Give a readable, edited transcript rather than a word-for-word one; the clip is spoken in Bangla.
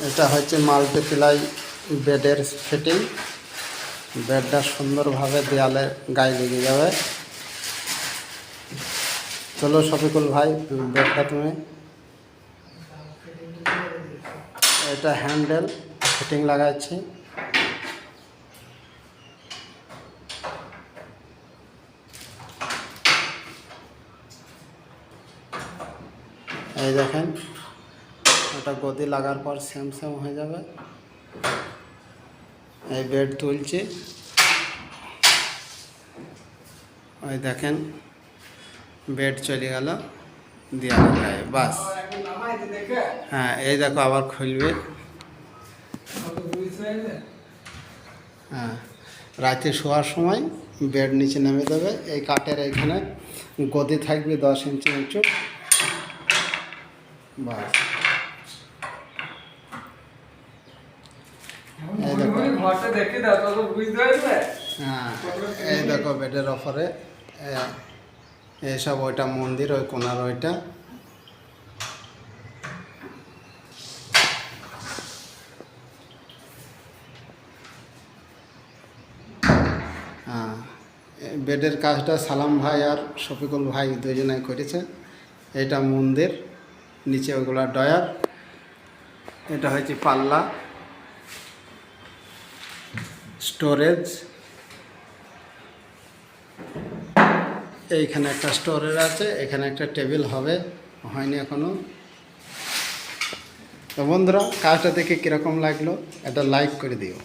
এটা হচ্ছে মাল্টিপ্লাই বেডের ফিটিং। বেডটা সুন্দরভাবে দেয়ালে গায়ে লেগে যাবে। চলো শফিকুল ভাই, বেডটা তুমি, এটা হ্যান্ডেল ফিটিং লাগাচ্ছি। এই দেখেন, ওটা গদি লাগার পর সেম সেম হয়ে যাবে। এই বেড তুলছি, ওই দেখেন বেড চলে গেল দেওয়ালে গায়ে, বাস। হ্যাঁ, এই দেখো আবার খুলবে। হ্যাঁ, রাতে শোয়ার সময় বেড নিচে নেমে দেবে। এই কাঠের এইখানে গদি থাকবে 10 ইঞ্চি উঁচু, বাস। এই দেখো, হ্যাঁ, এই দেখো বেডের অফারে এইসব, ওইটা মন্দির, ওই কোনার ওইটা। হ্যাঁ, বেডের কাজটা সালাম ভাই আর শফিকুল ভাই দুজনে করেছে। এটা মন্দির, নিচে ওগুলা ডয়ার। এটা হচ্ছে পাল্লা, স্টোরেজ। এইখানে একটা স্টোরেজ আছে, এখানে একটা টেবিল হবে, হয়নি এখনো। তো বন্ধুরা, কাজটা দেখে কীরকম লাগলো একটা লাইক করে দিও।